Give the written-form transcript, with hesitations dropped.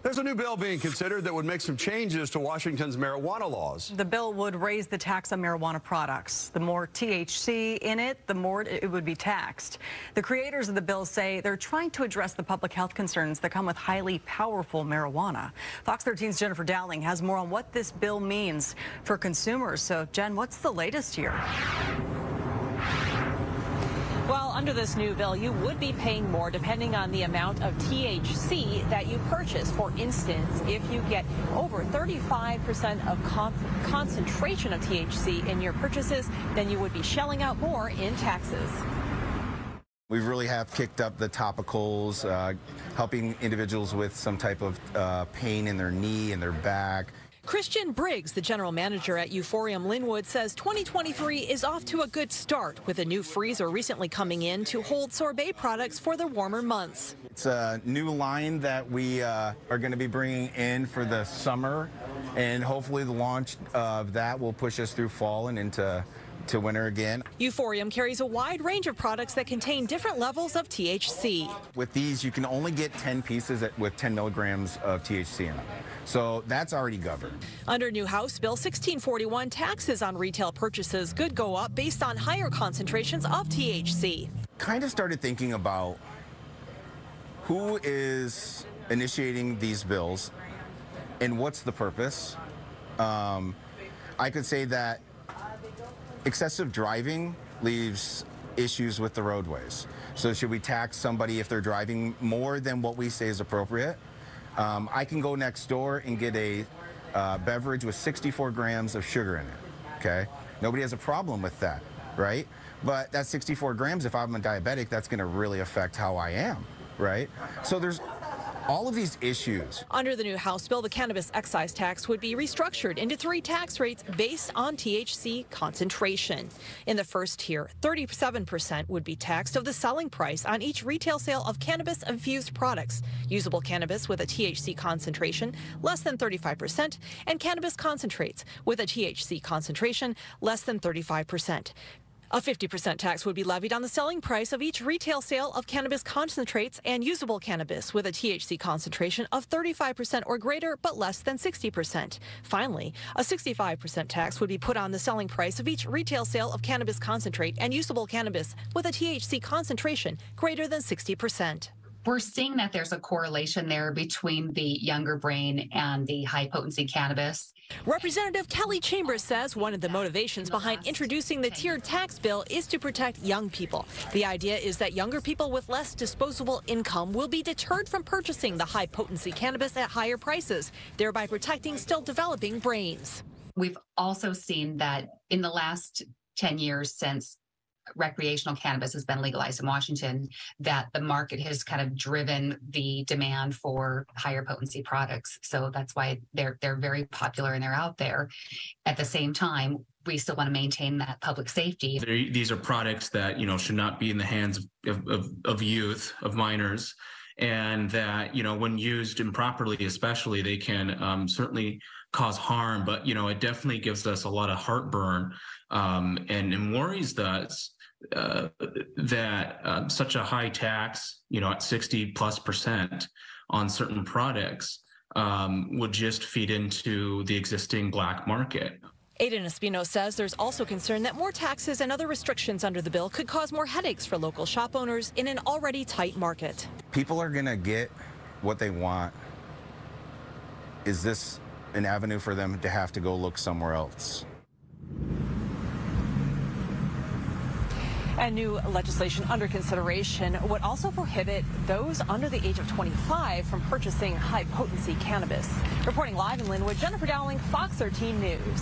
There's a new bill being considered that would make some changes to Washington's marijuana laws. The bill would raise the tax on marijuana products. The more THC in it, the more it would be taxed. The creators of the bill say they're trying to address the public health concerns that come with highly powerful marijuana. Fox 13's Jennifer Dowling has more on what this bill means for consumers. So, Jen, what's the latest here? Well, under this new bill, you would be paying more depending on the amount of THC that you purchase. For instance, if you get over 35% of concentration of THC in your purchases, then you would be shelling out more in taxes. We really have kicked up the topicals, helping individuals with some type of pain in their knee and their back. Christian Briggs, the general manager at Euphorium Linwood, says 2023 is off to a good start with a new freezer recently coming in to hold sorbet products for the warmer months. It's a new line that we are going to be bringing in for the summer, and hopefully the launch of that will push us through fall and into winter again. Euphorium carries a wide range of products that contain different levels of THC. With these, you can only get 10 pieces with 10 milligrams of THC in them. So that's already governed. Under new House Bill 1641, taxes on retail purchases could go up based on higher concentrations of THC. Kind of started thinking about who is initiating these bills and what's the purpose. I could say that excessive driving leaves issues with the roadways. So should we tax somebody if they're driving more than what we say is appropriate? I can go next door and get a beverage with 64 grams of sugar in it, okay? Nobody has a problem with that, right? But that 64 grams, if I'm a diabetic, that's gonna really affect how I am, right? So there's all of these issues. Under the new House bill, the cannabis excise tax would be restructured into 3 tax rates based on THC concentration. In the first tier, 37% would be taxed of the selling price on each retail sale of cannabis-infused products, usable cannabis with a THC concentration less than 35%, and cannabis concentrates with a THC concentration less than 35%. A 50% tax would be levied on the selling price of each retail sale of cannabis concentrates and usable cannabis with a THC concentration of 35% or greater but less than 60%. Finally, a 65% tax would be put on the selling price of each retail sale of cannabis concentrate and usable cannabis with a THC concentration greater than 60%. We're seeing that there's a correlation there between the younger brain and the high-potency cannabis. Representative Kelly Chambers says one of the motivations behind introducing the tiered tax bill is to protect young people. The idea is that younger people with less disposable income will be deterred from purchasing the high-potency cannabis at higher prices, thereby protecting still developing brains. We've also seen that in the last 10 years since recreational cannabis has been legalized in Washington, that the market has kind of driven the demand for higher potency products. So that's why they're very popular and they're out there. At the same time, we still want to maintain that public safety. These are products that, should not be in the hands of youth, of minors, and that, when used improperly, especially, they can certainly cause harm. But, it definitely gives us a lot of heartburn and worries us that such a high tax, at 60+% on certain products would just feed into the existing black market. Aiden Espino says there's also concern that more taxes and other restrictions under the bill could cause more headaches for local shop owners in an already tight market. People are going to get what they want. Is this an avenue for them to have to go look somewhere else? And new legislation under consideration would also prohibit those under the age of 25 from purchasing high-potency cannabis. Reporting live in Linwood, Jennifer Dowling, Fox 13 News.